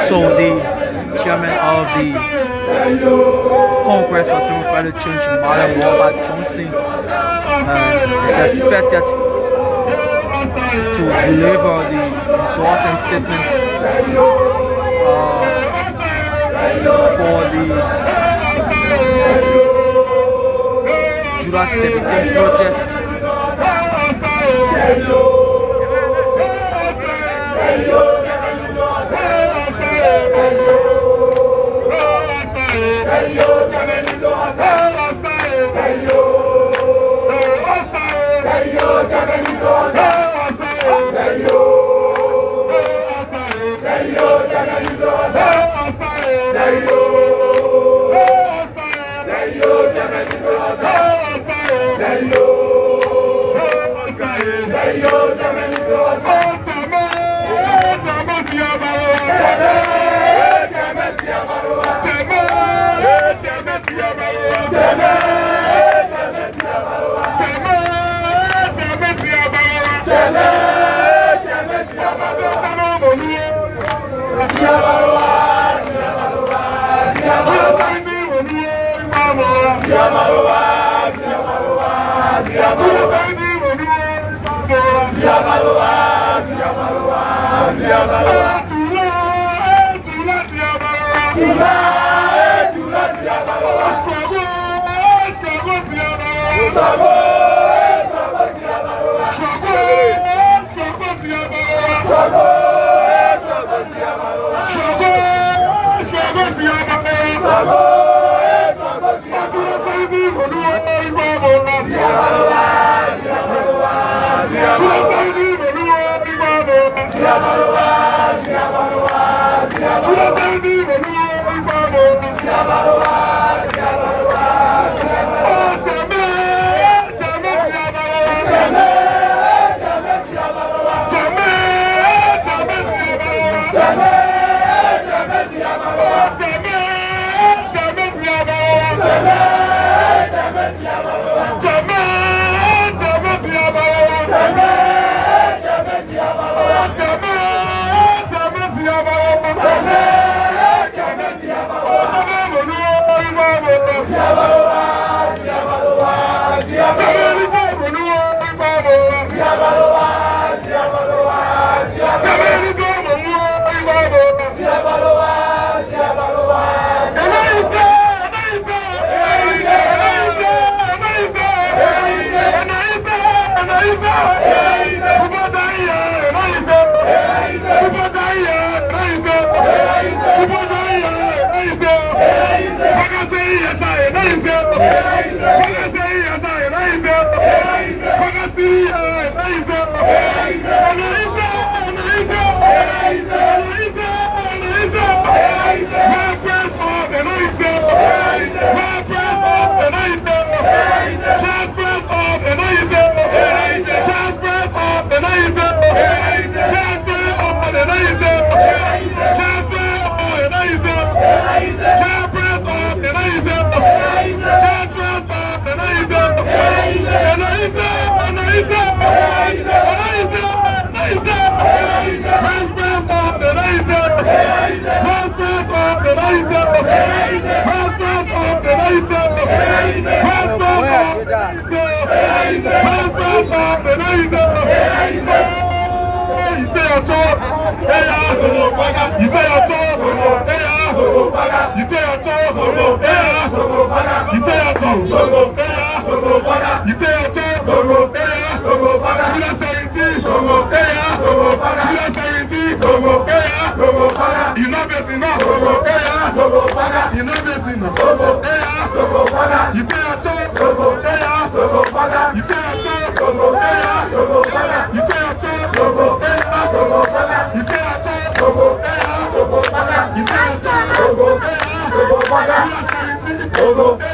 So the chairman of the Congress for Democratic Change, Madam Robert Johnson, is expected to deliver the endorsement statement for the July 17 protest. Togo,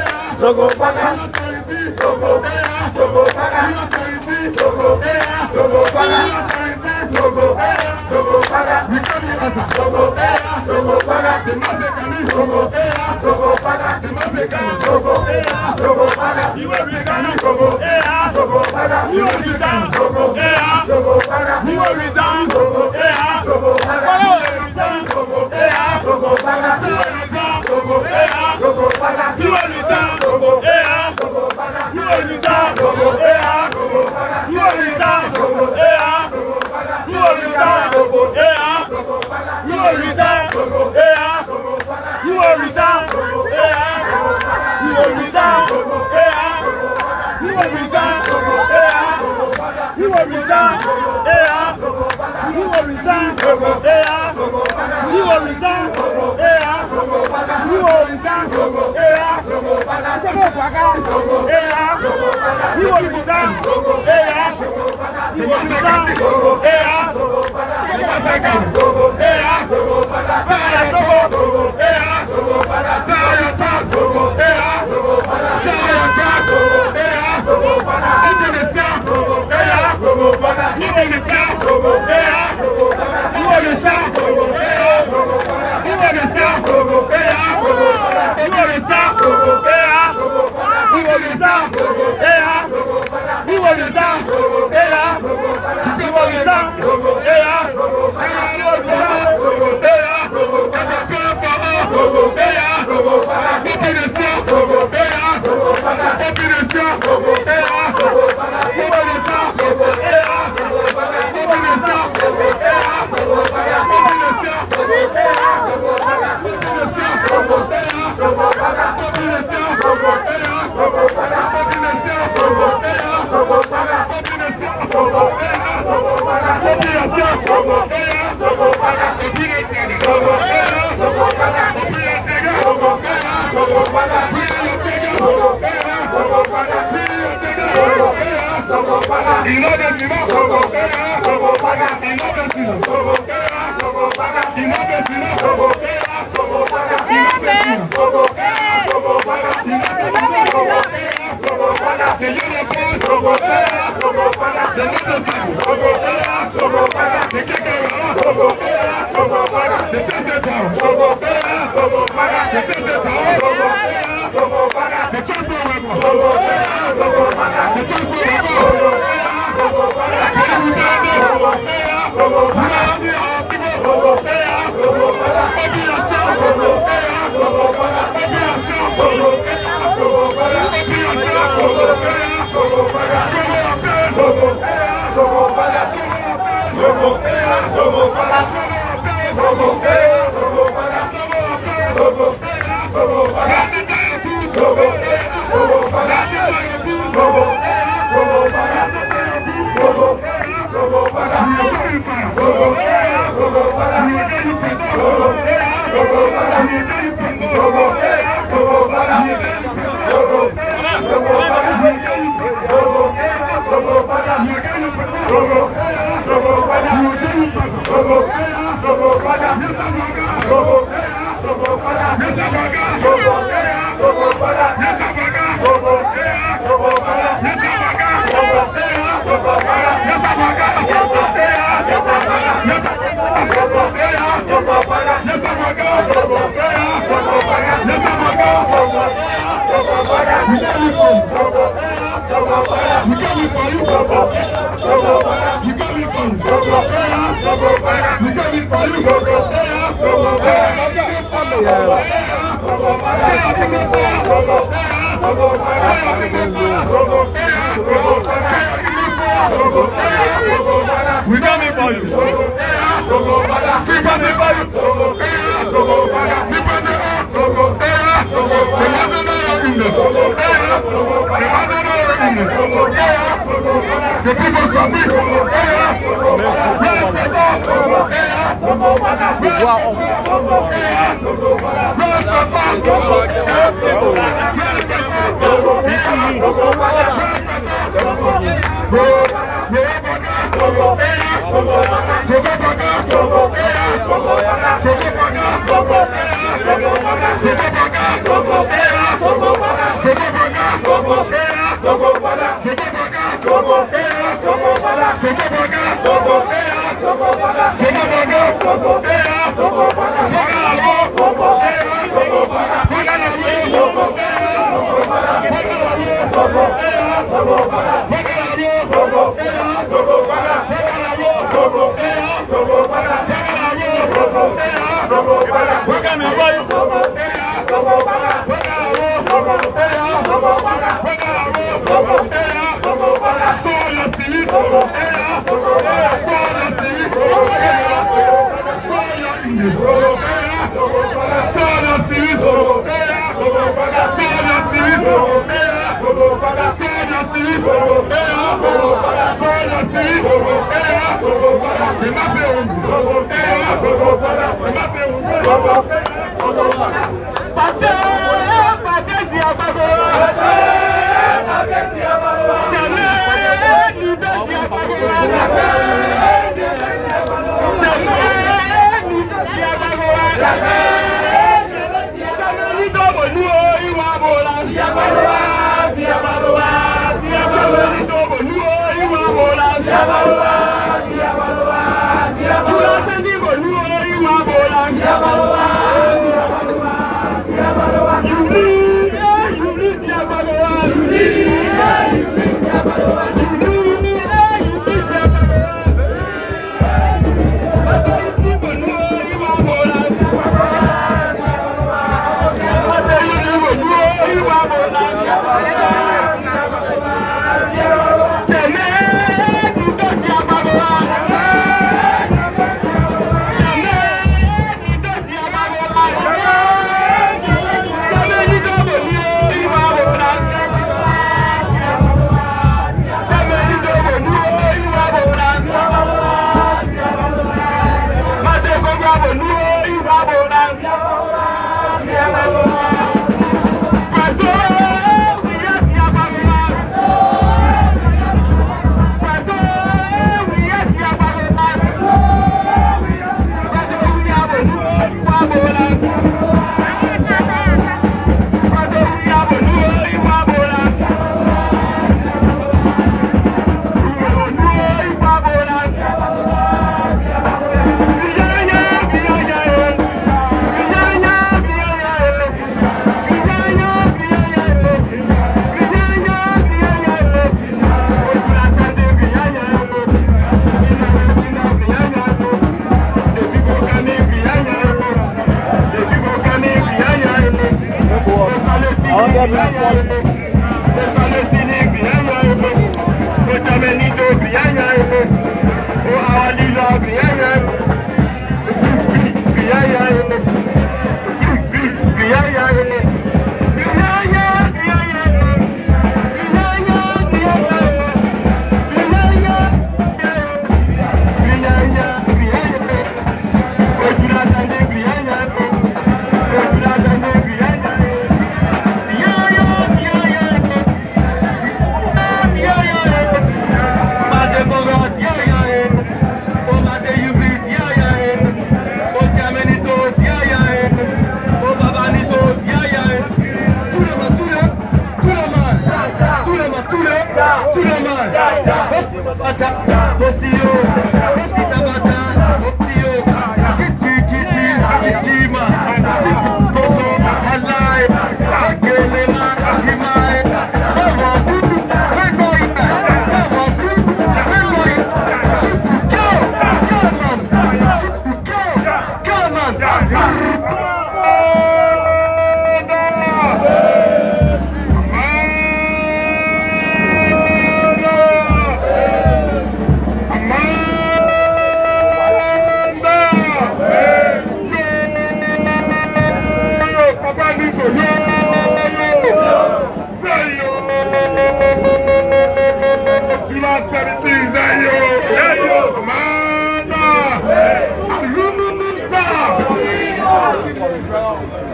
We coming for you.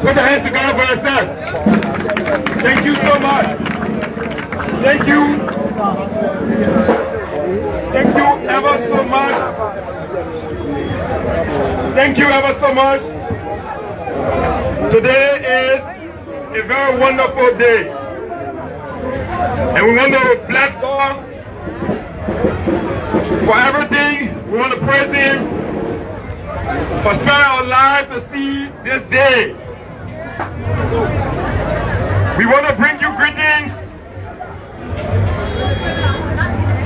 Put the hands together for yourself. Thank you so much. Thank you. Thank you ever so much. Thank you ever so much. Today is a very wonderful day. And we want to bless God for everything. We want to praise Him for sparing our life to see this day. We want to bring you greetings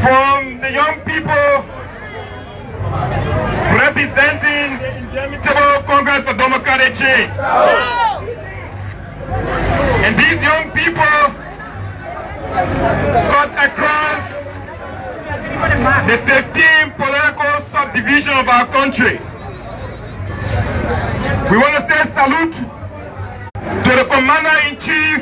from the young people representing the Indomitable Congress for Democratic Change. And these young people cut across the 15 political subdivisions of our country. We want to say salute to the Commander-in-Chief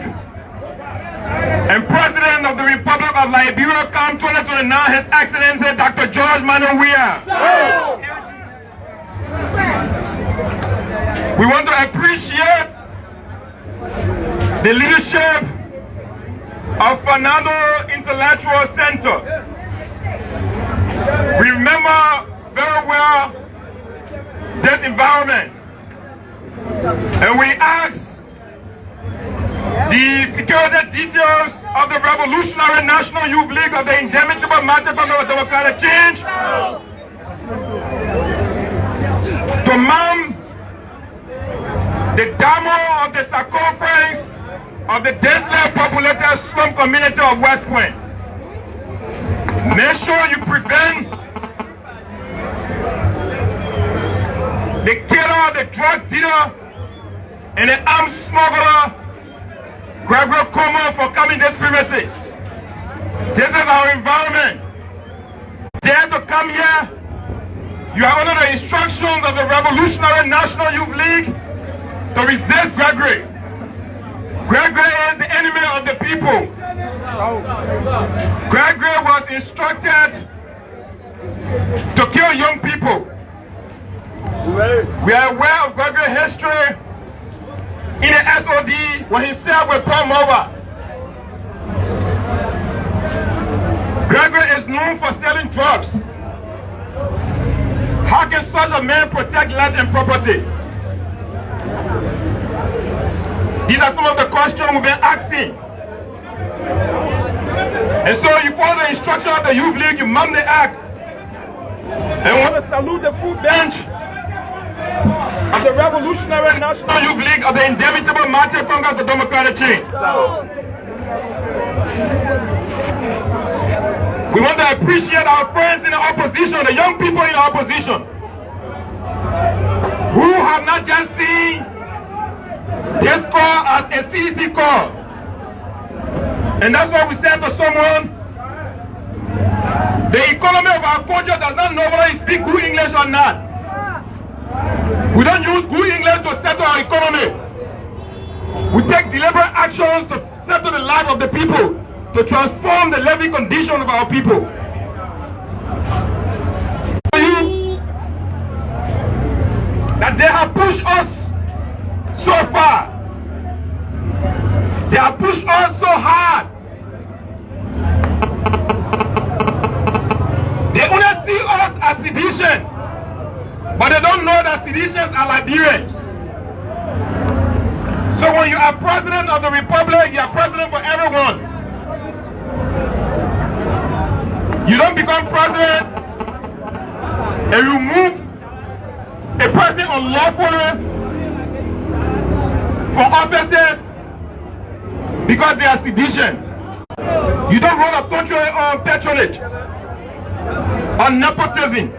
and President of the Republic of Liberia, come 2029, His Excellency Dr. George Weah. We want to appreciate the leadership of Fernando Intellectual Center. We remember very well this environment, and we ask the security details of the Revolutionary National Youth League of the Indomitable Congress of Democratic Change to mount the damo of the circumference of the densely populated slum community of West Point. Make sure you prevent the killer, the drug dealer, and the armed smuggler Gregory Como for coming to this premises. This is our environment. Dare to come here. You are under the instructions of the Revolutionary National Youth League to resist Gregory. Gregory is the enemy of the people. Gregory was instructed to kill young people. We are aware of Gregory's history in the SOD when he served with Paul Mova. Gregory is known for selling drugs. How can such a man protect land and property? These are some of the questions we've been asking. And so you follow the instruction of the Youth League, you mount the act. And we want to salute the full bench of the Revolutionary National Youth League of the Indomitable Congress of Democratic Change. We want to appreciate our friends in the opposition, the young people in the opposition, who have not just seen this call as a CDC call. And that's why we said to someone, the economy of our country does not know whether you speak good English or not. We don't use good English to settle our economy. We take deliberate actions to settle the life of the people, to transform the living condition of our people. That they have pushed us so far. They have pushed us so hard. They only see us as sedition, but they don't know that seditions are Liberians. So when you are president of the republic, you are president for everyone. You don't become president and you move a person unlawfully for offices because they are sedition. You don't run a country on patronage, on nepotism.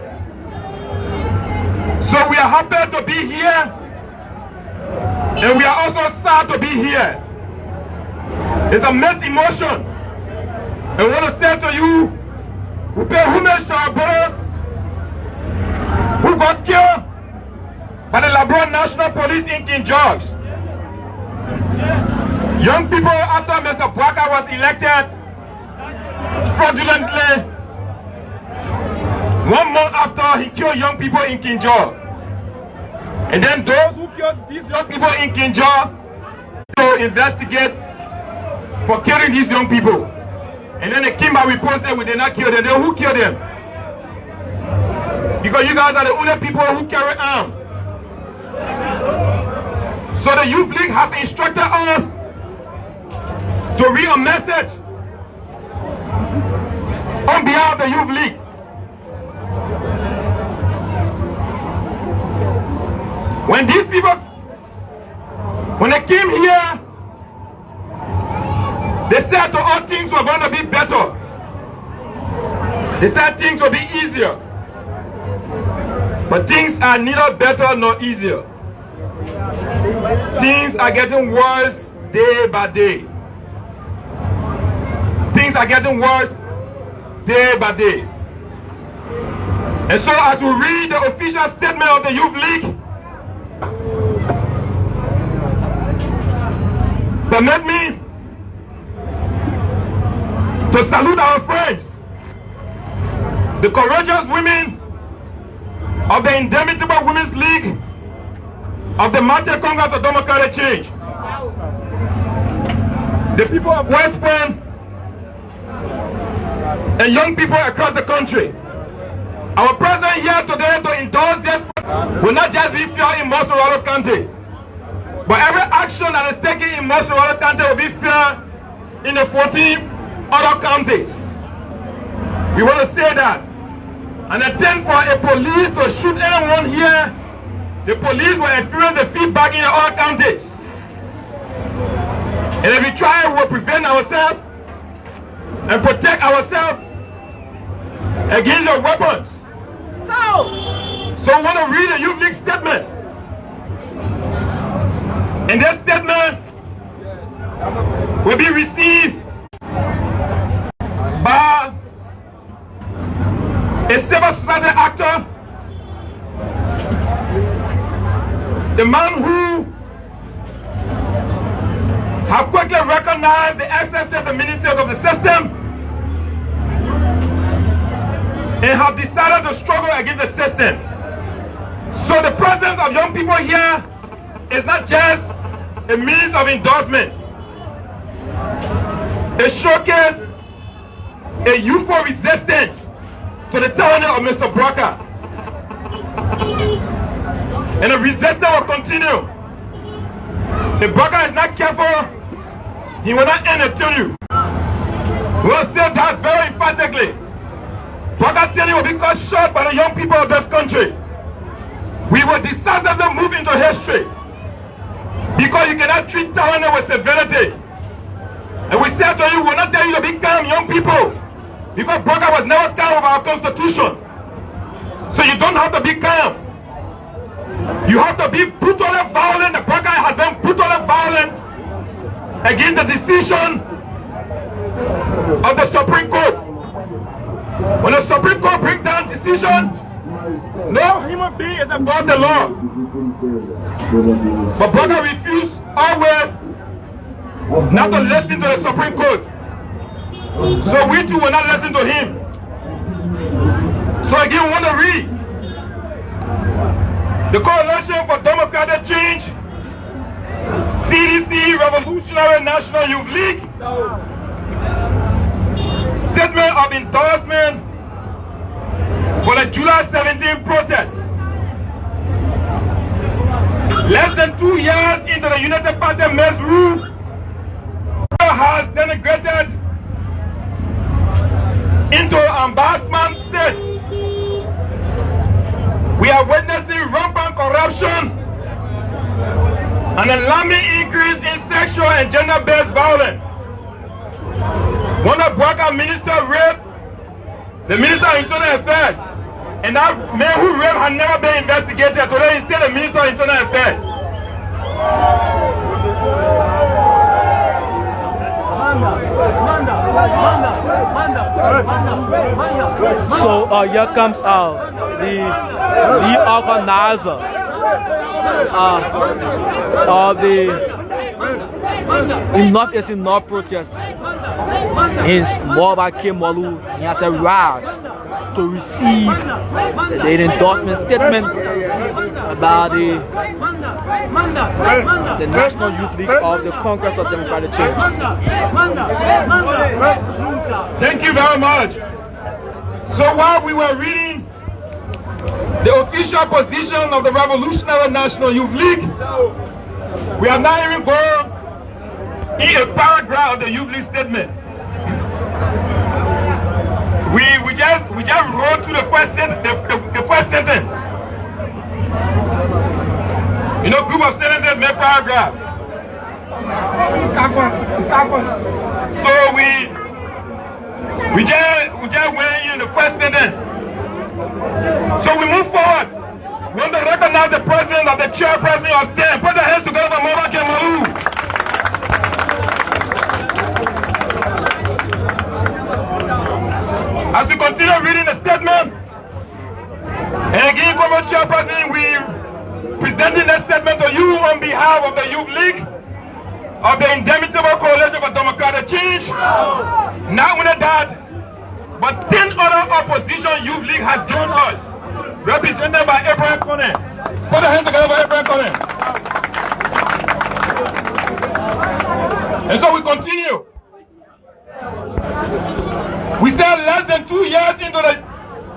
So we are happy to be here, and we are also sad to be here. It's a mixed emotion. I want to say to you, we pay homage to our brothers who got killed by the Liberia National Police in King George. Young people, after Mr. Bwaka was elected fraudulently, 1 month after he killed young people in King George. And then those who killed these young people in King George to investigate for killing these young people. And then they came back with reports that we did not kill them. Then who killed them? Because you guys are the only people who carry arms. So the Youth League has instructed us to read a message on behalf of the Youth League. When these people, when they came here, they said to all things were going to be better. They said things will be easier. But things are neither better nor easier. Things are getting worse day by day. Things are getting worse day by day. And so as we read the official statement of the Youth League, permit me to salute our friends, the courageous women of the Indomitable Women's League of the Mountain Congress of Democratic Change, the people of West Point, and young people across the country. Our presence here today to endorse this will not just be felt in Morlu County, but every action that is taken in Morlu County will be felt in the 14 other counties. We want to say that. And attempt for a police to shoot anyone here, the police will experience the feedback in all counties. And if we try, we'll prevent ourselves and protect ourselves against your weapons. So I want to read a Youth League statement. And this statement will be received by a civil society actor, the man who have quickly recognized the excesses and ministries of the system and have decided to struggle against the system. So the presence of young people here is not just a means of endorsement. It showcases a youthful resistance to the tyranny of Mr. Brocker. And the resistance will continue. If Brocker is not careful, he will not end until you. We'll say that very emphatically. Brocker tyranny will be cut short by the young people of this country. We will decisively move into history, because you cannot treat tyranny with severity. And we said to you, we will not tell you to be calm, young people, because Brocker was never calm with our constitution. So you don't have to be calm. You have to be brutally violent. The Brocker has been brutally violent against the decision of the Supreme Court. When the Supreme Court brings down decision, no human being is above the law. But Brocker refused always not to listen to the Supreme Court. So we too will not listen to him. So again, we want to read. The Coalition for Democratic Change, CDC, Revolutionary National Youth League, statement of endorsement for the July 17 protest. Less than 2 years into the United Party mass rule, has denigrated into embarrassment state. We are witnessing rampant corruption and alarming increase in sexual and gender-based violence. One of Brocker minister raped the Minister of Internal Affairs, and that man who raped had never been investigated. Today he's still the Minister of Internal Affairs. So here comes the organizers of the Enough is Enough protest. His Morlu, he has arrived to receive the endorsement statement about the National Youth League of the Congress of Democratic Change. Thank you very much. So while we were reading the official position of the Revolutionary National Youth League, we are not even going in a paragraph of the Youth League statement. We just wrote to the first sentence. You know, group of senators make paragraph. So we just went in the first sentence. So we move forward. We want to recognize the president of the chairperson of state. Put the hands together for Morlu. As we continue reading the statement, and again, Governor Chairperson, we presenting that statement to you on behalf of the Youth League of the Indomitable Coalition for Democratic Change. Not only that, but 10 other opposition Youth League has joined us, represented by Abraham Conan. Put the hands together for Abraham Conan. And so we continue. We stand less than 2 years into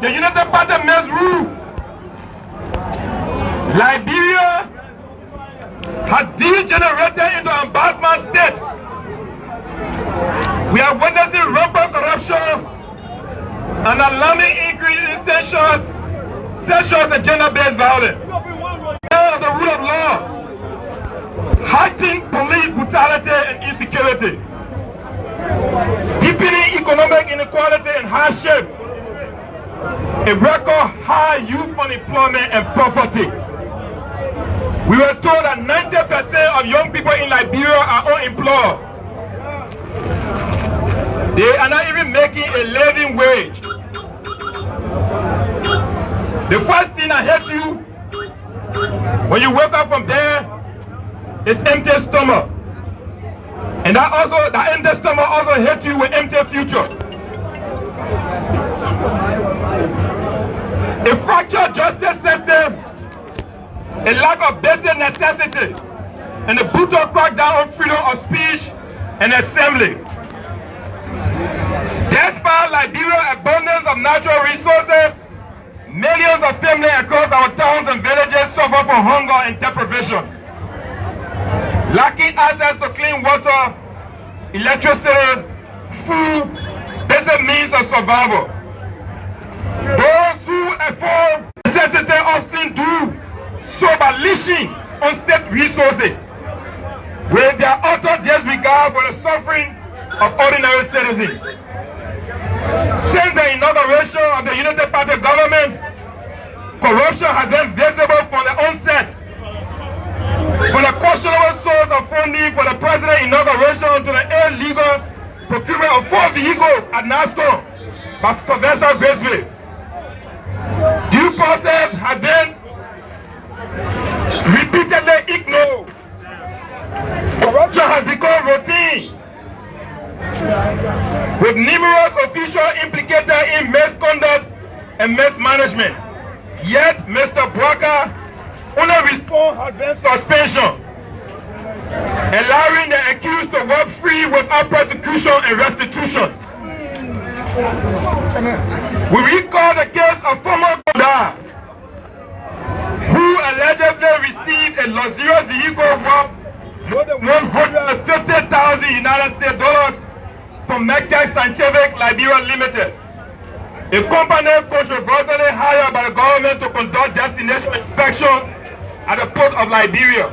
the United Party men's rule. Liberia has degenerated into an embarrassment state. We are witnessing rampant corruption and alarming increase in sexual and gender-based violence. Of the rule of law, heightened police brutality and insecurity, deepening economic inequality and hardship, a record high youth unemployment and poverty. We were told that 90% of young people in Liberia are unemployed. They are not even making a living wage. The first thing that hits you when you wake up from there is empty stomach. And that empty stomach also hits you with empty future. A fractured justice system, a lack of basic necessity, and a brutal crackdown on freedom of speech and assembly. Despite Liberia's abundance of natural resources, millions of families across our towns and villages suffer from hunger and deprivation, lacking access to clean water, electricity, food, basic means of survival. Those who afford necessity often do so by leashing on state resources, with their utter disregard for the suffering of ordinary citizens. Since the inauguration of the United Party government, corruption has been visible from the onset. From the questionable source of funding for the president's inauguration to the illegal procurement of 4 vehicles at NASCO by Sylvester Graceville. Due process has been repeatedly ignored. Corruption has become routine, with numerous officials implicated in misconduct and mismanagement. Yet, Mr. Braka, only response has been suspension, allowing the accused to work free without prosecution and restitution. We recall the case of former Koda, who allegedly received a luxurious vehicle worth more than 150,000 United States dollars from Medtech Scientific Liberia Limited, a company controversially hired by the government to conduct destination inspection at the port of Liberia.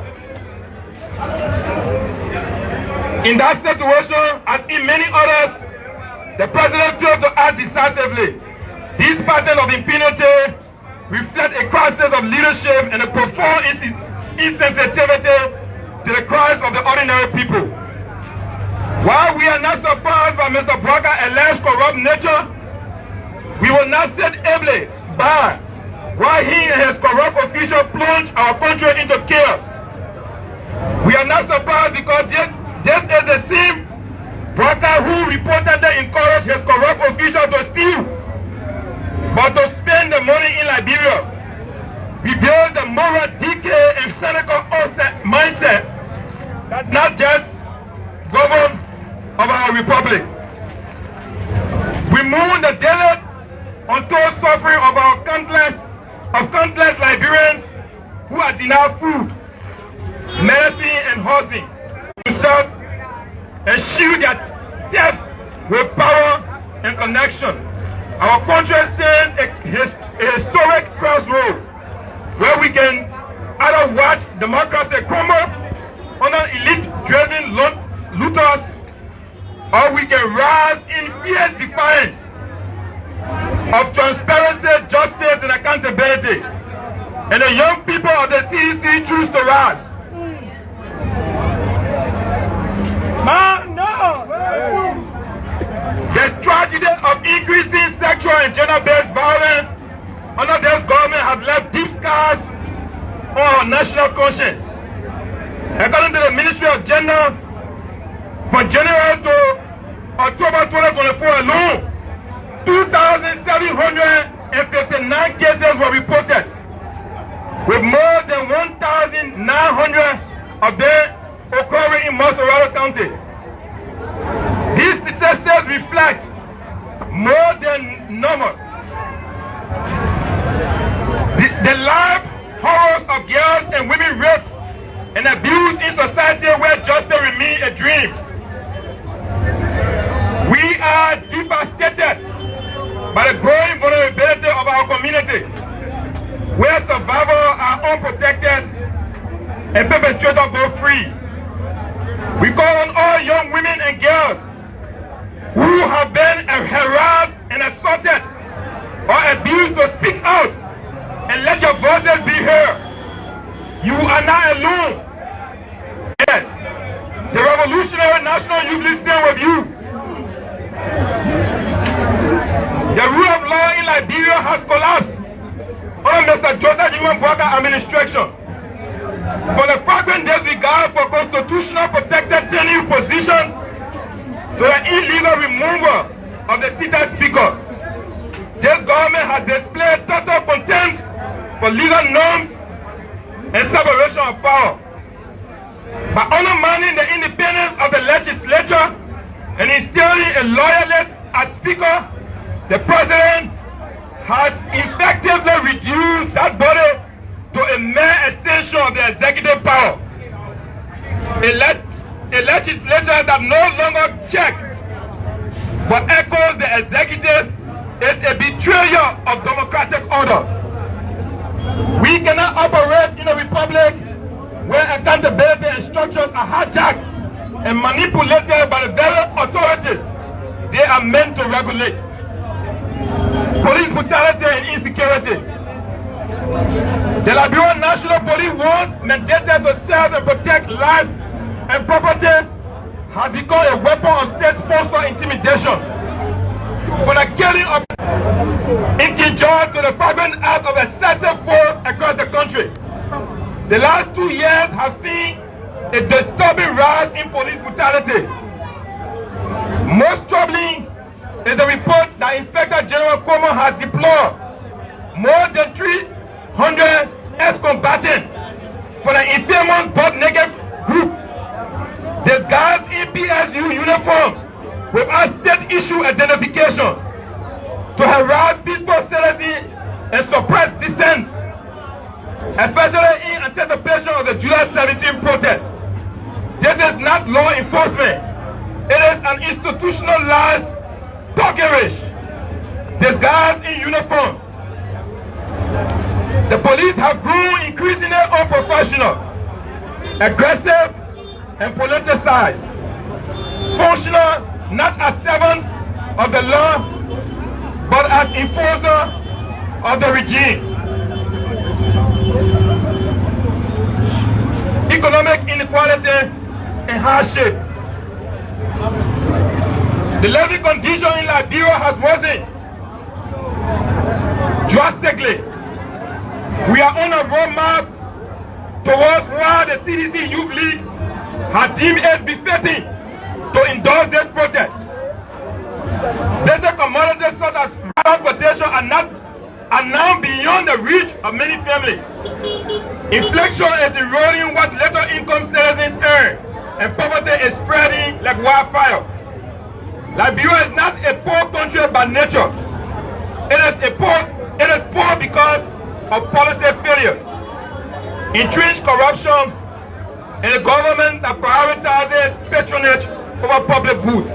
In that situation, as in many others, the president failed to act decisively. This pattern of impunity reflects a crisis of leadership and a profound insensitivity to the cries of the ordinary people. While we are not surprised by Mr. Braka's alleged corrupt nature, we will not sit idly by while he and his corrupt officials plunge our country into chaos. We are not surprised because this is the same Braka who reportedly encouraged his corrupt officials to steal, but to spend the money in Liberia reveals the moral decay and cynical mindset that not just govern of our republic. We mourn the daily untold suffering of our countless Liberians who are denied food, medicine, and housing to serve and shield their death with power and connection. Our country stands a historic crossroad where we can either watch democracy crumble under elite-driven looters, or we can rise in fierce defiance of transparency, justice, and accountability. And the young people of the CDC choose to rise. The tragedy of increasing sexual and gender-based violence under this government has left deep scars on our national conscience. According to the Ministry of Gender, from January to October 2024 alone, 2,759 cases were reported, with more than 1,900 of them occurring in Morlu County. These statistics reflect more than numbers. The life horrors of girls and women raped and abused in society where justice remains a dream. We are devastated by the growing vulnerability of our community, where survivors are unprotected and perpetrators go free. We call on all young women and girls who have been harassed and assaulted or abused to speak out and let your voices be heard. You are not alone. Yes, the Revolutionary National Youth League stand with you. The rule of law in Liberia has collapsed under Mr. Joseph administration. For the flagrant disregard for constitutional protected tenure position to the illegal removal of the seated speaker, this government has displayed total contempt for legal norms and separation of power. By undermining the independence of the legislature and instilling a loyalist as speaker, the president has effectively reduced that body to a mere extension of the executive power. A legislature that no longer checks but echoes the executive is a betrayal of democratic order. We cannot operate in a republic where accountability and structures are hijacked and manipulated by the very authorities they are meant to regulate. Police brutality and insecurity. The Liberian National Police, once mandated to serve and protect life and property, has become a weapon of state-sponsored intimidation for the killing of in conjunction to the flagrant act of excessive force across the country. The last 2 years have seen a disturbing rise in police brutality. Most troubling is the report that Inspector General Cuomo has deployed more than 300 ex-combatants for the infamous butt-naked group disguised in PSU uniform without state-issue identification to harass peaceful citizens and suppress dissent, especially in anticipation of the July 17 protest. This is not law enforcement. It is an institutionalized thuggery disguised in uniform. The police have grown increasingly unprofessional, aggressive, and politicized, functional not as servants of the law, but as enforcers of the regime. Economic inequality and hardship. The living condition in Liberia has worsened drastically. We are on a roadmap towards what the CDC Youth League has deemed as befitting to endorse this protest. Basic commodities such as transportation are now beyond the reach of many families. Inflation is eroding what little income citizens earn, and poverty is spreading like wildfire. Liberia is not a poor country by nature. It is poor because of policy failures, entrenched corruption, and a government that prioritizes patronage over public goods,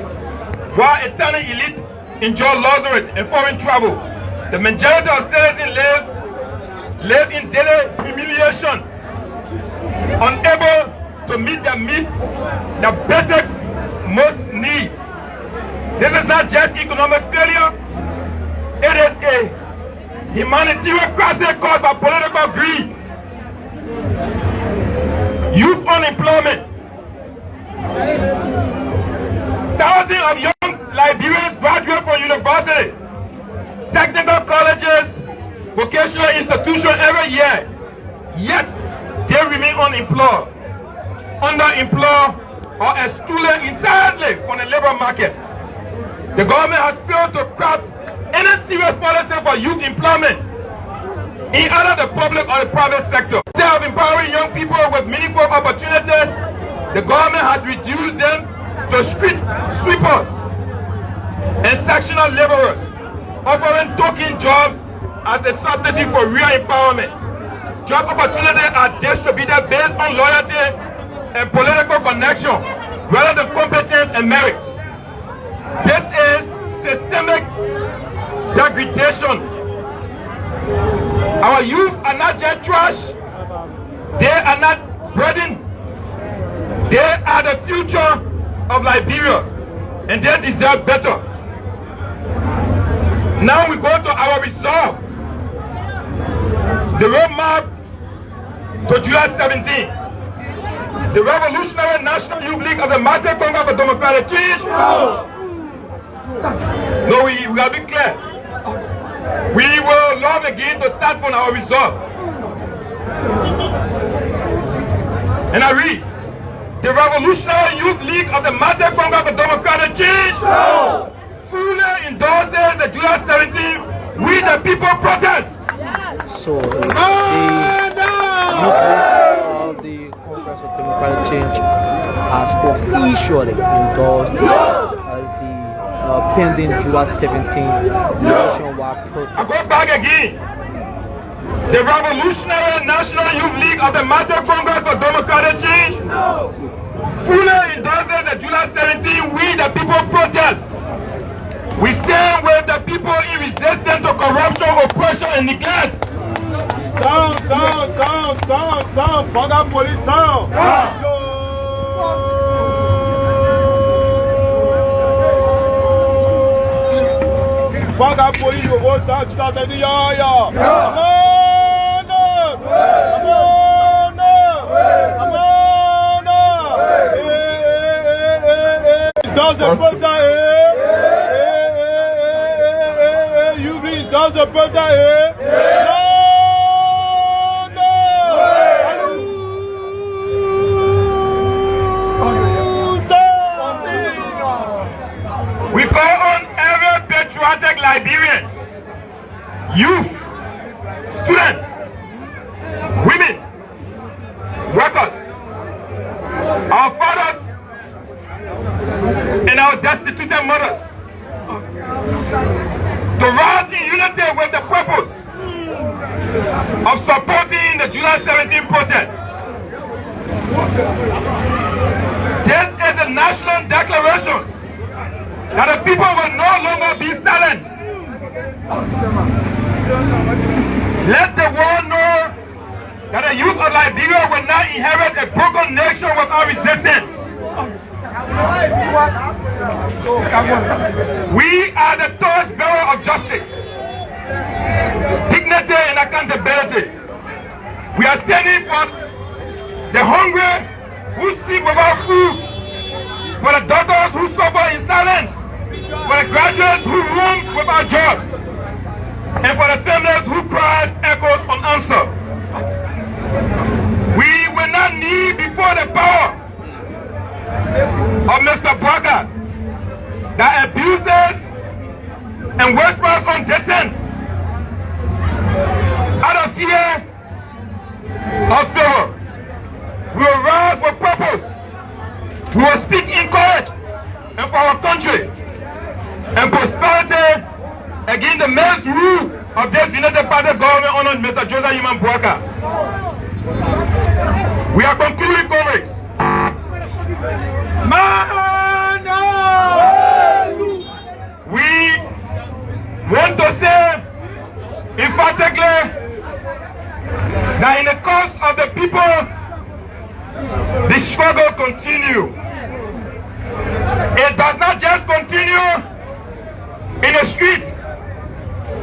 while a tiny elite enjoy luxury and foreign travel. The majority of citizens live in daily humiliation unable to meet their basic most needs. This is not just economic failure, it is a humanitarian crisis caused by political greed. Youth unemployment. Thousands of young Liberians graduate from university, technical colleges, vocational institutions every year, yet they remain unemployed, underemployed, or excluded entirely from the labor market. The government has failed to craft any serious policy for youth employment in either the public or the private sector. Instead of empowering young people with meaningful opportunities, the government has reduced them to street sweepers and sectional laborers, offering token jobs as a substitute for real empowerment. Job opportunities are distributed based on loyalty and political connection rather than competence and merits. This is systemic degradation. Our youth are not just trash, they are not burden, they are the future of Liberia, and they deserve better. Now we go to our resolve, the roadmap to July 17. The Revolutionary National Youth League of the Martyr Congress for Democratic Change. No, we gotta be clear. We will love again to start from our resolve. And I read, the Revolutionary Youth League of the Martyr Congress for Democratic Change fully endorses the July 17th We the People protest. So the youth league of the Congress of Democratic Change has officially endorsed the pending July 17th nationwide protest. I go back again. The Revolutionary National Youth League of the Martyr Congress for Democratic Change fully endorses the July 17th We the People protest. We stand with the people in resistance to corruption, oppression, and neglect. Down, Baga police down. Baga police, you go down, start the yaya. Doesn't put that doesn't put that We call on every patriotic Liberian, youth, students, women, workers, our fathers, and our destitute mothers to rise in unity with the purpose of supporting the July 17th protest. This is a national declaration that the people will no longer be silenced. Let the world know that the youth of Liberia will not inherit a broken nation without resistance. We are the torchbearer of justice, dignity, and accountability. We are standing for the hungry who sleep without food, for the doctors who suffer in silence, for the graduates who roam without jobs, and for the families who cries echoes unanswered. We will not kneel before the power of Mr. Braga that abuses and whispers on dissent out of fear of favor. We will rise with purpose. We will speak in courage and for our country and prosperity against the misrule of this United Party government under Mr. Joseph Iman Bwaka. We are concluding, comrades. We want to say emphatically that in the cause of the people struggle continue. It does not just continue in the street.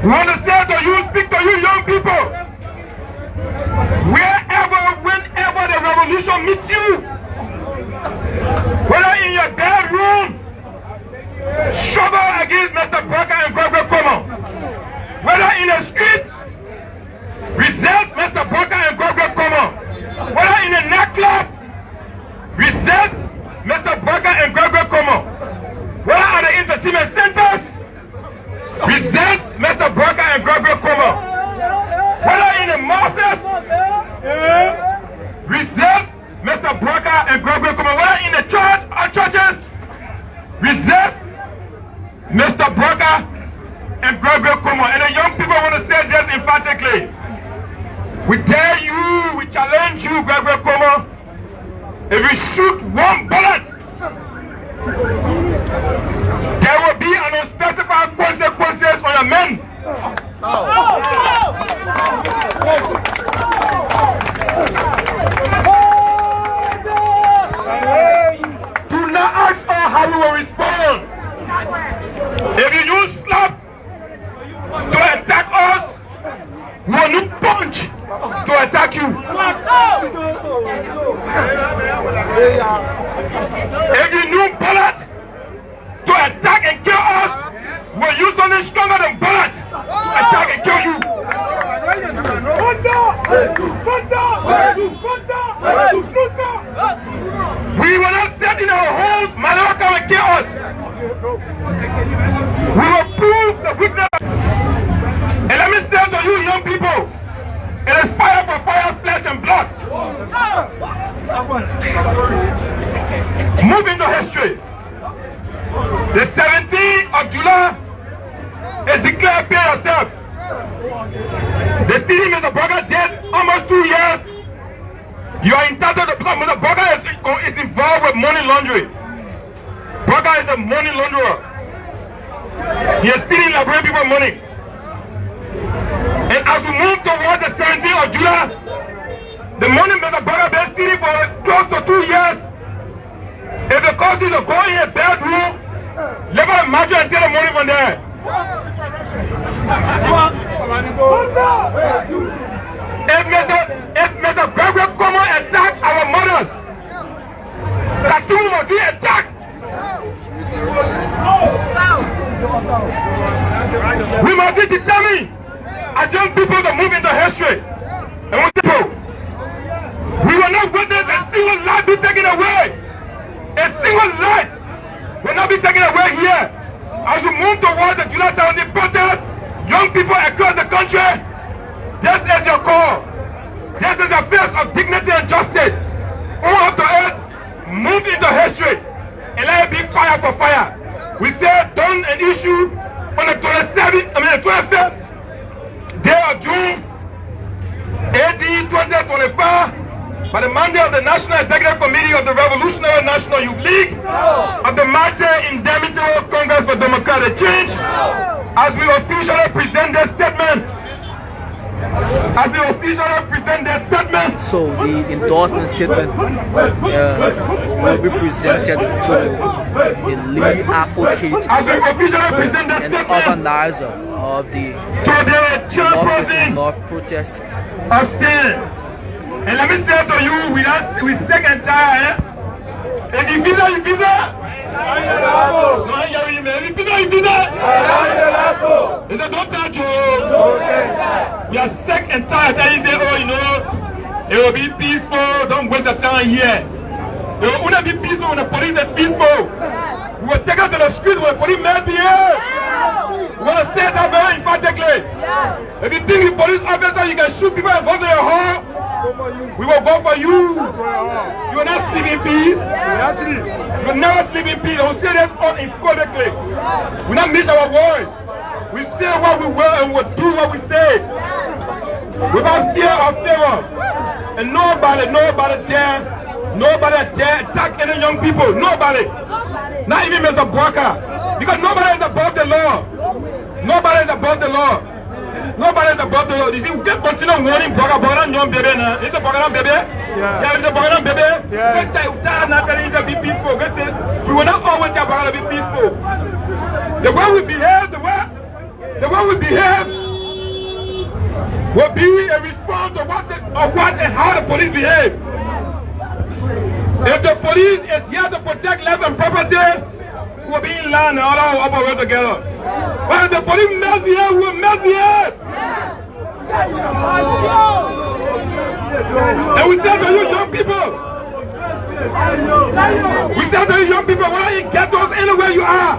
We want to say to you, speak to you young people, wherever, whenever the revolution meets you, whether in your bedroom, struggle against Mr. Barker and Gregory Como. Whether in the street, resist Mr. Barker and Gregory Como. Whether in a nightclub, resist Mr. Barker and Gregory Como. Whether at the entertainment centers, resist Mr. Barker and Gregory Como. Whether in the mosques, resist Mr. Barker and Gregory Como. Whether in the church or churches, resist Mr. Barker and Gregory Como. And the young people want to say this emphatically. We dare you, we challenge you, Gregory Como. If you shoot one bullet, there will be an unspecified consequences on your men. Do not ask us how we will respond. If you use slap to attack us, we will not punch to attack you. If you use bullet to attack and kill us, we will use something stronger than bullet to attack and kill you. We will not sit in our homes, Malaka will kill us. We will prove the weakness. And let me say to you young people, it is fire for fire, flesh and blood. Move into history. The 17th of July is declared pay yourself. The stealing Mr. Barker did almost 2 years. You are entitled to, because Mr. Barker is involved with money laundering. Barker is a money launderer. He is stealing Liberian people money. And as we move towards the 17th of July, the money Mr. Barker been stealing for close to 2 years. If it causes you to go in a bedroom, live on a mattress and take the money from there. If Mr. Gregory Como attacks our mothers, Khartoum must be attacked. We must be determined as young people to move into history. And we will not witness a single life be taken away. A single life will not be taken away here. As we move towards the July 17th protest, young people across the country, this is your call. This is a face of dignity and justice. All up to earth, move into history, and let it be fire for fire. We say done an issue on the 25th day of June, AD 2025, by the mandate of the National Executive Committee of the Revolutionary National Youth League of the Mighty Indomitable Congress for Democratic Change, as we officially present this statement. So the endorsement statement will be presented to the lead advocate and organizer of the North protest. And let me say to you, we sick and tired. If you visa. Is it don't touch you? We are sick and tired. And you say, oh, you know, it will be peaceful. Don't waste your time here. It will only be peaceful when the police is peaceful. We will take us to the street when the police may be here. We want to say that very emphatically. If you think the police officer, you can shoot people and go to your home, we will vote for you. You will not sleep in peace. You will never sleep in peace. We will say that unequivocally. We will not miss our words. We say what we will and we will do what we say. Without fear or favor. And nobody dare attack any young people. Nobody. Not even Mr. Barker. Because nobody is above the law. Nobody is above the law. Nobody's above the law. You see, we can continue warning Boga young baby now. Is a Boga baby? Yeah, it's a Boga baby. Yeah. Be peaceful. We will not always have Boga be peaceful. The way we behave, the way we behave will be a response to what and how the police behave. If the police is here to protect life and property, we'll be in line and all operate together. But if the police misbehave, we'll misbehave. And we say to you young people, whether in ghettos, anywhere you are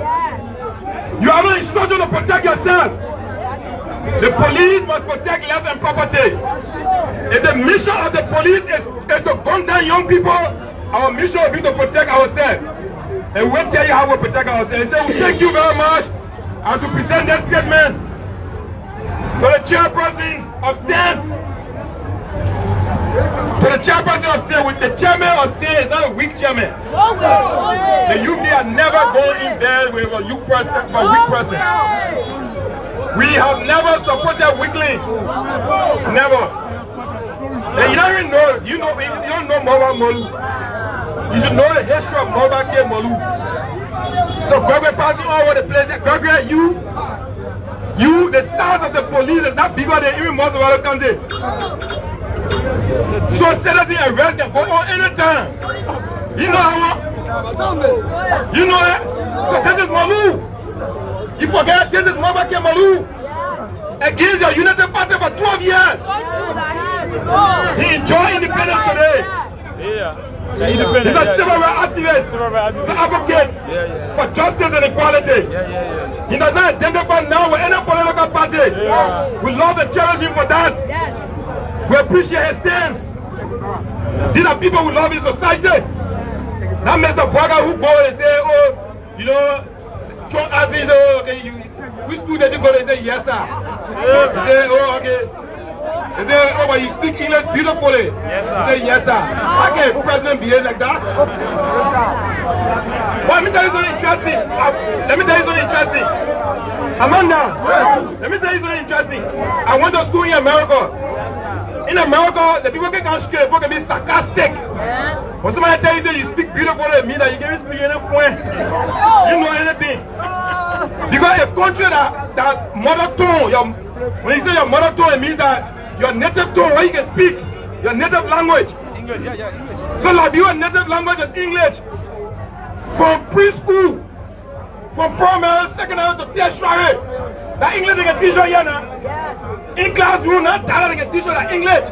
no instruction to protect yourself. The police must protect life and property. If the mission of the police is to gun down young people, our mission will be to protect ourselves. And we'll tell you how we protect ourselves. So we thank you very much as we present this statement to the chairperson of STAN. To the chairperson of STAN, with the chairman of STAN is not a weak chairman. The youth are never going in there with a weak person. We have never supported weakling. Never. And you don't even know, you don't know more about Morlu. You should know the history of Morlu. So Gregory passing all over the place. Gregory, you, the size of the police is not bigger than even most of other countries. So citizens arrest them go on anytime. You know how? You know it? So this is Morlu. You forget this is Morlu. Against your United Party for 12 years. He enjoyed independence today. He's a civil rights activist, he's an advocate for justice and equality. He does not identify now with any political party. We love and cherish him for that. We appreciate his stance. These are people who love his society. Not Mr. Boga who go and say, oh, you know, Trump asks me, oh, okay, which school did you go? They say, yes, sir. He say, oh, okay. They say, oh, but you speak English beautifully. Yes, sir. He say, yes, sir. How can a president behave like that? But let me tell you something interesting. Amanda, let me tell you something interesting. I went to school in America. In America, the people can be sarcastic. When somebody tells you that you speak beautifully, it means that you can't speak any French. You know anything. Because a country that mother tongue, when you say your mother tongue, it means that your native tongue, where you can speak, your native language. English, English. So like your native language is English. From preschool, from primary, secondary to tertiary. That English they can teach you here now. In classroom, not that they can teach you that English.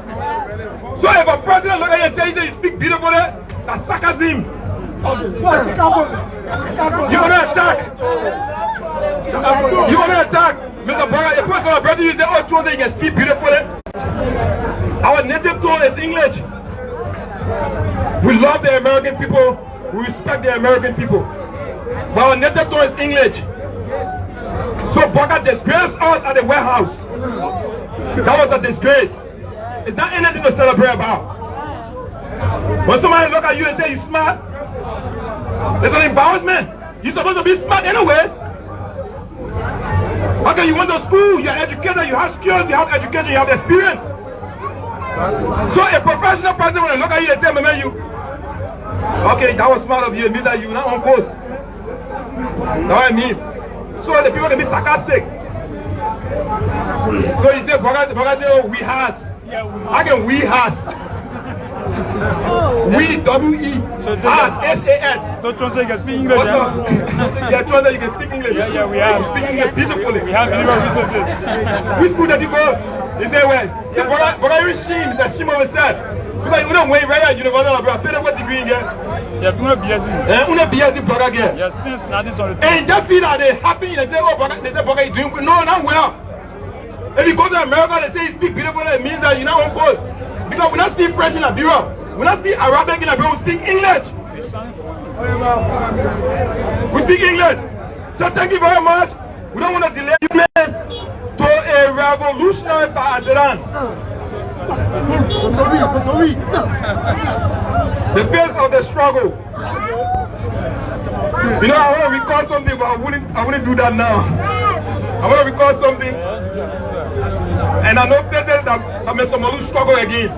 So if a president look at you and tell you that you speak beautifully, that's sarcasm. You want to attack. You want to attack. Mr. Boga, a person of brother, you say, oh, chosen, you can speak beautifully. Our native tongue is English. We love the American people. We respect the American people. But our native tongue is English. So Boga disgraced us at the warehouse. That was a disgrace. It's not anything to celebrate about. When somebody look at you and say you're smart, it's an embarrassment. You're supposed to be smart anyways. Okay, you went to school, you're educated, you have skills, you have education, you have experience. So a professional person when they look at you and say, man, you, okay, that was smart of you, it means that you're not on course. That's what it means. So the people can be sarcastic. So you say, Boga say, oh, we has. How can we has? We, W-E, has, H-A-S. So Chonsa, you can speak English. Yeah, Chonsa, you can speak English. Yeah, we have. You speak English beautifully. We have minimal resources. Which school did you go? He said, well, say, Boga, you're shame, it's a shame of yourself. Because you don't wait right at university, bro. Pay them what degree in here? Yeah, we have BSc. We have BSc, Boga, here. Yeah, since 1973. And just feel that they're happy, they say, oh, Boga, they say, Boga, you doing good. No, not well. If you go to America, they say you speak beautifully, it means that you're not on course. Because we don't speak French in Liberia. We don't speak Arabic in Liberia, we speak English. We speak English. So thank you very much. We don't want to delay you, man, to a revolutionary by Azeran. The face of the struggle. You know, I want to record something, but I wouldn't do that now. I want to record something. And I know places that Mr. Morlu struggle against.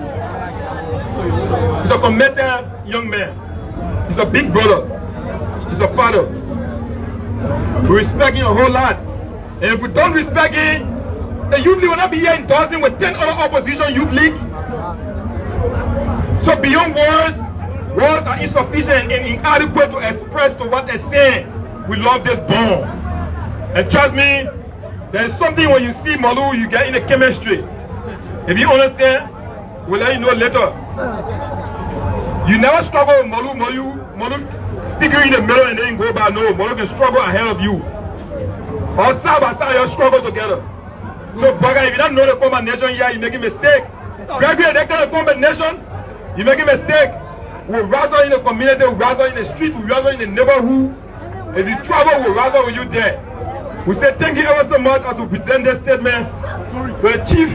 He's a committed young man. He's a big brother. He's a father. We respect him a whole lot. And if we don't respect him, the youth league will not be here endorsing with 10 other opposition youth leagues. So beyond words are insufficient and inadequate to express to what extent we love this bond. And trust me, there is something when you see Morlu, you get in the chemistry. If you understand, we'll let you know later. You never struggle with Morlu stick you in the middle and then go by. No, Morlu can struggle ahead of you. Or side by side, you struggle together. So, brother, if you don't know the combination here, you make a mistake. Gregory, they kind of combination, you make a mistake. We'll razzle in the community, we'll razzle in the street, we'll razzle in the neighborhood. If you travel, we'll razzle with you there. We say thank you ever so much as we present this statement to the chief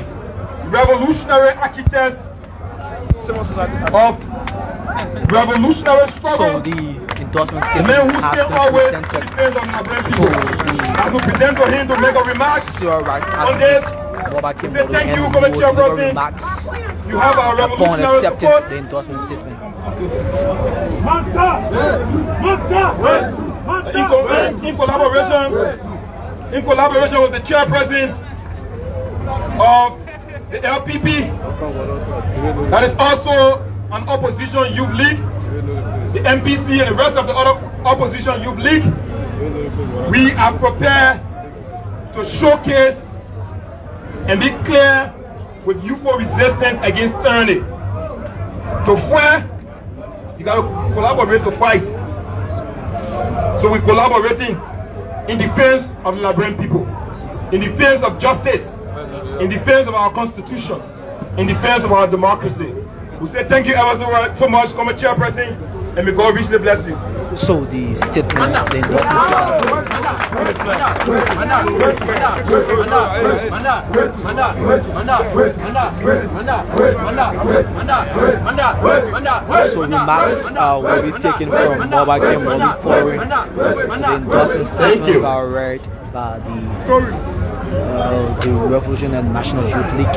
revolutionary architects of revolutionary struggle. So the endorsement The man statement who has still been always presented depends on our people. to As we present to him to make a remark Zero Right on this, Robert we Kim say thank you, and Committee will deliver Chairperson. remarks You have our upon revolutionary accepting support. the endorsement statement. In collaboration with the chairperson of the LPP, that is also an opposition youth league, the MPC and the rest of the other opposition youth league, we are prepared to showcase and be clear with youthful resistance against tyranny. To fight, you got to collaborate to fight. So we're collaborating in defense of the Liberian people, in defense of justice, in defense of our constitution, in defense of our democracy. We say thank you ever so much, Committee Chairperson, and may God richly bless you. So the statement, the so remarks will be taken from Robert Kim following the endorsement statement read by the Revolution and National Youth League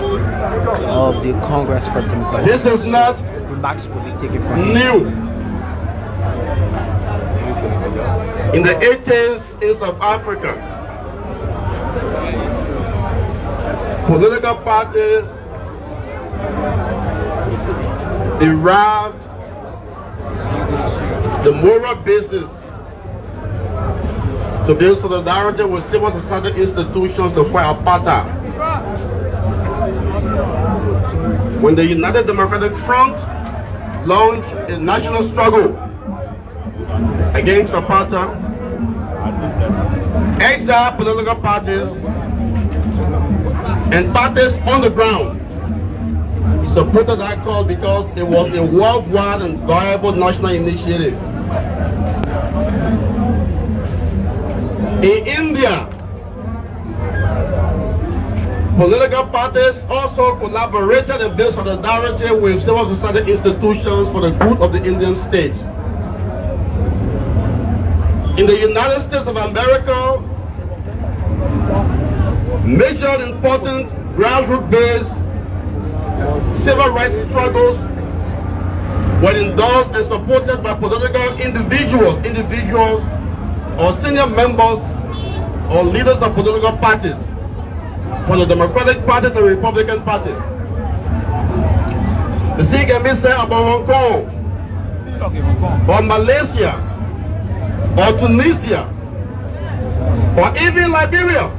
of the Congress for Democracy. This is not remarks will be taken from new. In the 80s in South Africa, political parties derived the moral basis to build solidarity with civil society institutions to fight apartheid. When the United Democratic Front launched a national struggle against apartheid, exiled political parties and parties on the ground supported that cause because it was a worldwide and viable national initiative. In India, political parties also collaborated and built solidarity with civil society institutions for the good of the Indian state. In the United States of America, major important grassroots-based civil rights struggles were endorsed and supported by political individuals or senior members or leaders of political parties, from the Democratic Party to the Republican Party. The same can be said about Hong Kong, or Malaysia, or Tunisia, or even Liberia.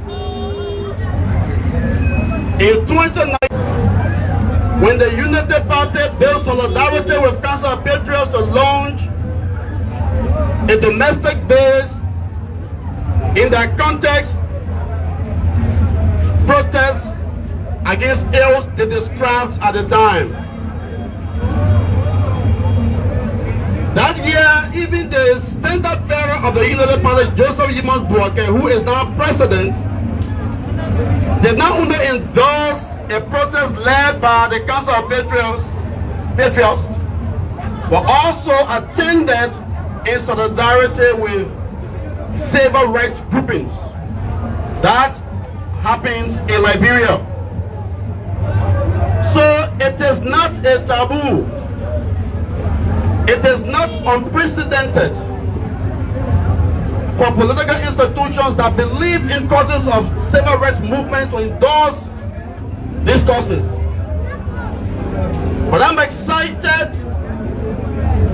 In 2019, when the Unity Party built solidarity with Council of Patriots to launch a domestic base in their context protests against ills they described at the time. That year, even the standard bearer of the Unity Party, Joseph Yimon Boake, who is now president, did not only endorse a protest led by the Council of Patriots, but also attended in solidarity with civil rights groupings. That happens in Liberia. it is not a taboo. It is not unprecedented for political institutions that believe in causes of civil rights movement to endorse these causes. But I'm excited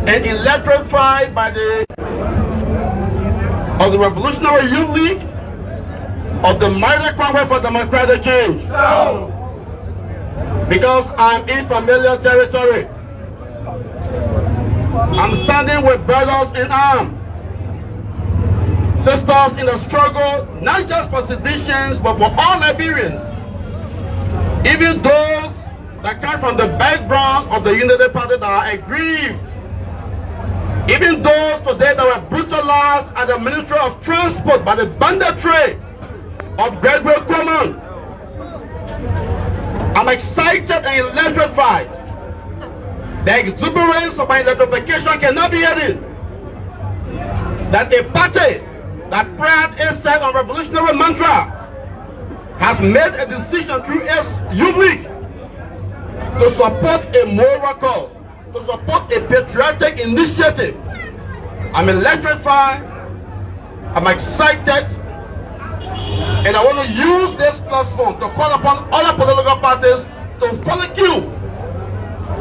and electrified by the Revolutionary Youth League of the Mighty Congress for Democratic Change. Because I'm in familiar territory. I'm standing with brothers in arms, sisters in the struggle, not just for seditions, but for all Liberians, even those that come from the background of the Unity Party that are aggrieved, even those today that were brutalized at the Ministry of Transport by the banditry of Gregory Common. I'm excited and electrified. The exuberance of my electrification cannot be hidden. That a party that pride itself on revolutionary mantra has made a decision through its youth league to support a moral cause, to support a patriotic initiative. I'm electrified, I'm excited, and I want to use this platform to call upon other political parties to follow you,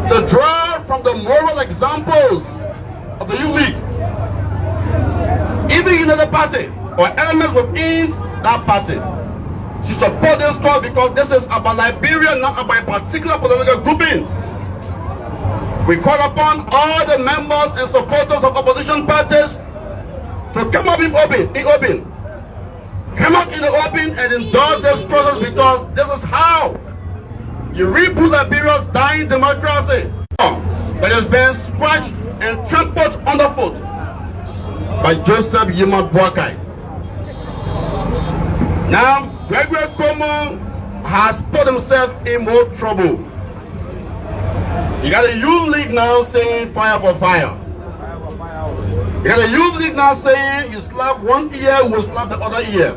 to draw from the moral examples of the youth league, even in the party or elements within that party, to support this cause, because this is about Liberia, not about particular political groupings. We call upon all the members and supporters of opposition parties to come up in open. Come out in the open and endorse this process, because this is how you reboot Liberia's dying democracy that has been scratched and trampled underfoot by Joseph Yima Boakai. Now, Gregory Common has put himself in more trouble. You got a youth league now saying fire for fire. You got a youth league now saying you slap one ear, we'll slap the other ear.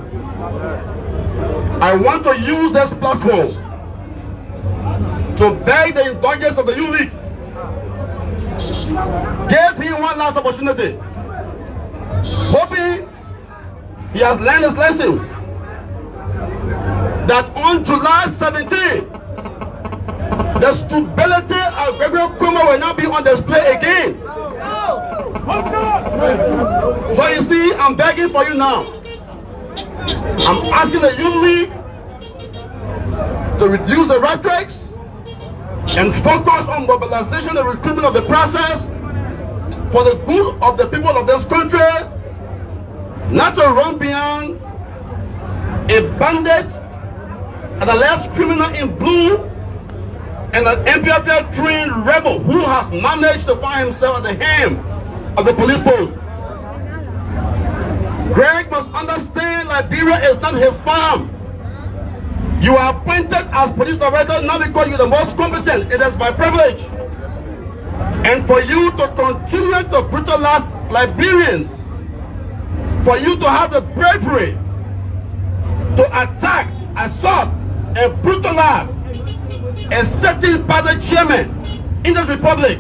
I want to use this platform to beg the indulgence of the youth league. Give him one last opportunity, hoping he has learned his lesson, that on July 17th, the stupidity of Gregory Common will not be on display again. So you see, I'm begging for you now. I'm asking the youth league to reduce the rhetoric and focus on mobilization and recruitment of the process for the good of the people of this country, not to run beyond a bandit and a less criminal in blue and an MPFL trained rebel who has managed to find himself at the helm of the police force. Greg must understand Liberia is not his farm. You are appointed as police director not because you're the most competent, it is by privilege. And for you to continue to brutalize Liberians, for you to have the bravery to attack, assault, and brutalize a certain party chairman in this republic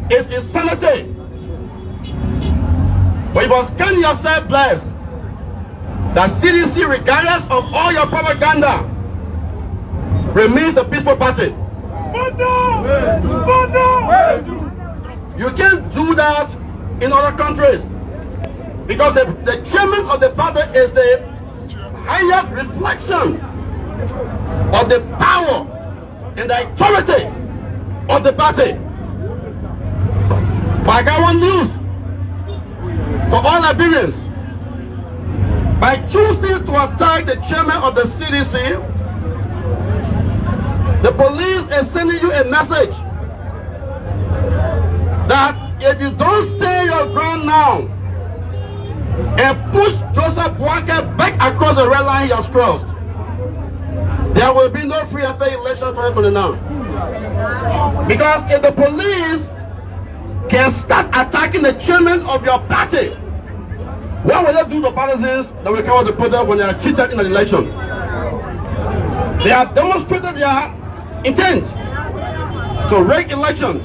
is insanity. But you must count yourself blessed that CDC, regardless of all your propaganda, remains a peaceful party. You can't do that in other countries, because the chairman of the party is the highest reflection of the power and the authority of the party. But I got one news for all Liberians. By choosing to attack the chairman of the CDC, the police is sending you a message that if you don't stay your ground now and push Joseph Boakai back across the red line he has crossed, there will be no free and fair election for him now. Because if the police can start attacking the chairman of your party, what will they do to partisans that will come out to protest when they are cheated in an election? They have demonstrated their intent to rig elections.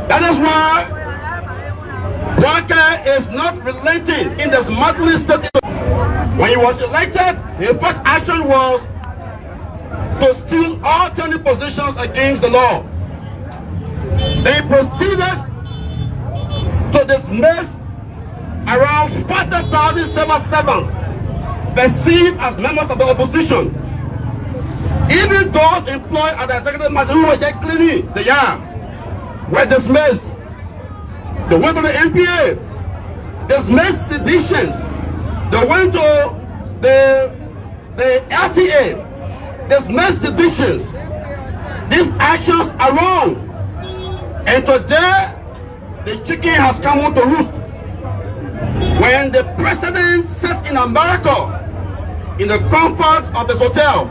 That is why Boakai is not relenting in this monthly state. When he was elected, his first action was to steal all 20 positions against the law. They proceeded to dismiss around 40,000 civil servants perceived as members of the opposition. Even those employed at the executive management who were just cleaning the yard were dismissed. They went to the NPA, dismissed seditions. They went to the LTA, dismissed seditions. These actions are wrong. And today, the chicken has come home to roost. When the president sits in America, in the comfort of his hotel,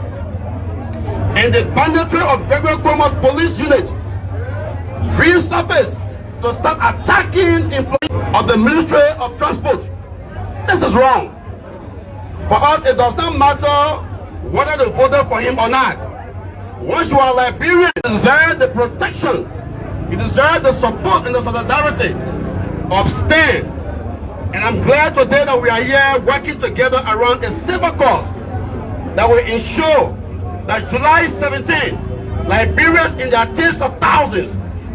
and the banditry of Gregory Cuomo's police unit resurface to start attacking employees of the Ministry of Transport, this is wrong. For us, it does not matter whether they voted for him or not. Once you are Liberian, you deserve the protection, you deserve the support and the solidarity of STAN. And I'm glad today that we are here working together around a civil cause that will ensure that July 17, Liberians in their tens of thousands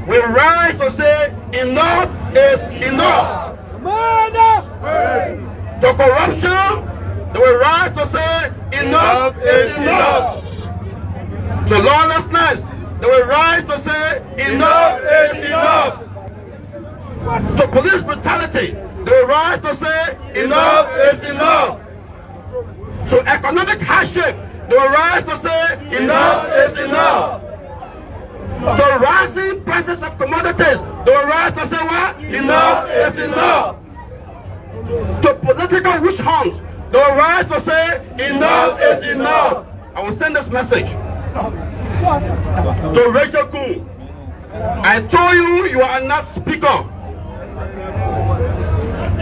will rise to say enough is enough. To corruption, they will rise to say enough is enough. To lawlessness, they will rise to say enough is enough. To police brutality, they will rise to say enough is enough. To economic hardship, they will rise to say enough is enough. To rising prices of commodities, they will rise to say what? Enough is enough. To political witch hunts, they will rise to say enough is enough. I will send this message to Rachel Kuhn. I told you, you are not speaker.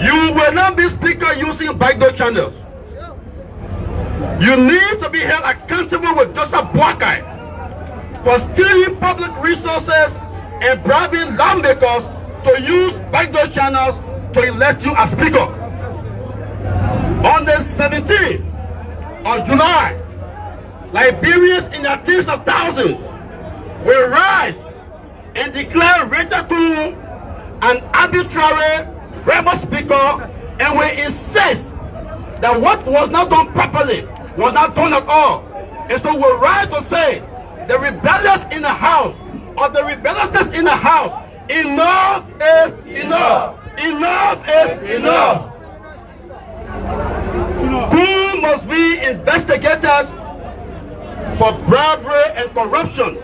You will not be speaker using backdoor channels. You need to be held accountable with Joseph Boakai for stealing public resources and bribing lawmakers to use backdoor channels to elect you as speaker. On the 17th of July, Liberians in their tens of thousands will rise and declare Rachel Kuhn an arbitrary rebel speaker, and will insist that what was not done properly was not done at all. And so we're right to say the rebellious in the house, or the rebelliousness in the house, enough is enough. Enough is enough. Who must be investigated for bribery and corruption,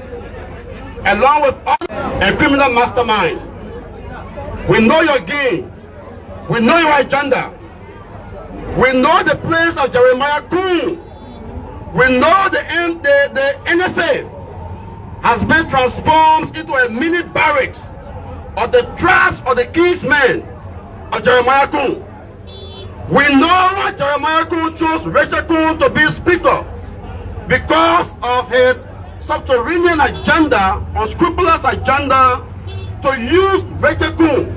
along with other and criminal masterminds. We know your game. We know your agenda. We know the plans of Jeremiah Kuhn. We know the NSA has been transformed into a mini barracks of the traps of the king's men of Jeremiah Kuhn. We know why Jeremiah Kuhn chose Rachel Kuhn to be speaker, because of his subterranean agenda, unscrupulous agenda, to use Rachel Kuhn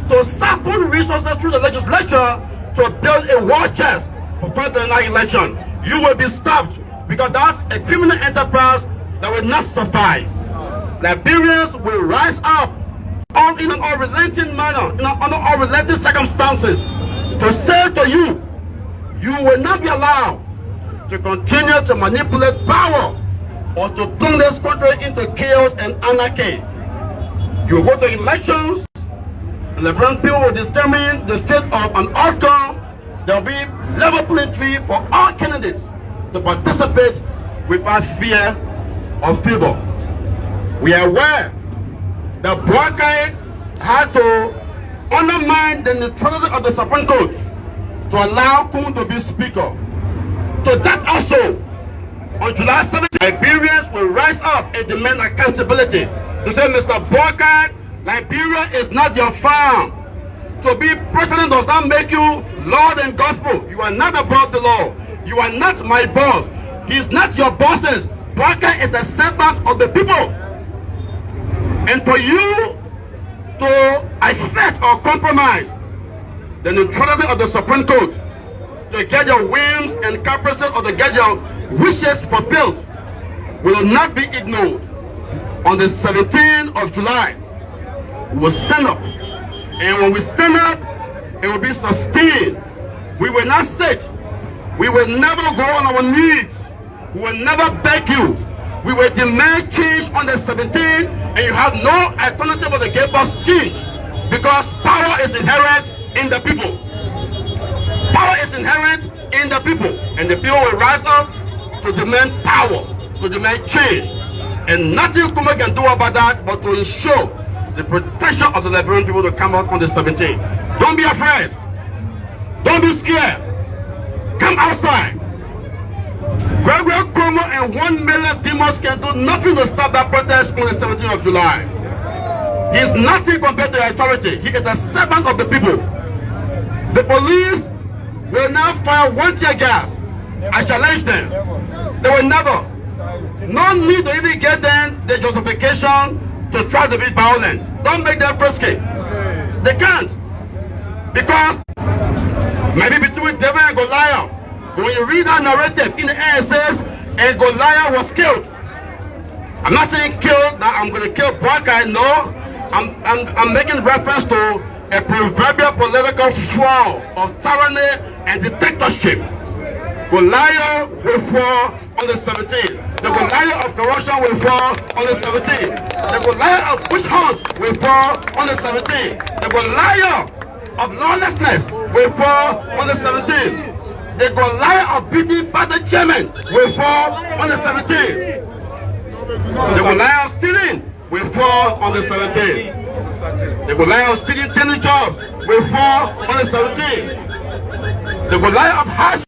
to siphon resources through the legislature to build a war chest for 2029 election. You will be stopped, because that's a criminal enterprise that will not suffice. Liberians will rise up in an unrelenting manner, under unrelenting circumstances, to say to you, you will not be allowed to continue to manipulate power or to turn this country into chaos and anarchy. You will go to elections. The Liberian people will determine the fate of an outcome. There will be level playing field for all candidates to participate without fear or favor. We are aware that Boakai had to undermine the neutrality of the Supreme Court to allow Kuhn to be speaker. So that also, on July 17th, Liberians will rise up and demand accountability. To say, Mr. Boakai, Liberia is not your farm. To be president does not make you Lord and gospel. You are not above the law. You are not my boss. He is not your bosses. Boakai is a servant of the people. And for you to affect or compromise the neutrality of the Supreme Court, to get your whims and caprices or to get your wishes fulfilled, will not be ignored. On the 17th of July, we will stand up. And when we stand up, it will be sustained. We will not sit. We will never go on our knees. We will never beg you. We will demand change on the 17th, and you have no alternative but to give us change. Because power is inherent in the people. Power is inherent in the people. And the people will rise up to demand power, to demand change. And nothing Kuma can do about that but to ensure the protection of the Liberian people to come out on the 17th. Don't be afraid. Don't be scared. Come outside. Gregory Como and 1 million demons can do nothing to stop that protest on the 17th of July. He is nothing compared to the authority. He is a servant of the people. The police will now fire 1 tear gas. I challenge them. They will never. No need to even get them the justification to try to be violent. Don't make them frisky. They can't. Because maybe between David and Goliath, when you read that narrative in the air, it says, and Goliath was killed. I'm not saying killed, that I'm going to kill Barakai. No, I'm making reference to a proverbial political fall of tyranny and dictatorship. Goliath will fall on the 17th. The Goliath of corruption will fall on the 17th. The Goliath of witch hunt will fall on the 17th. The Goliath of lawlessness will fall on the 17th. The Goliath of beating party chairman will fall on the 17th. The Goliath of stealing will fall on the 17th. The Goliath of stealing 10 jobs will fall on the 17th. The Goliath of harsh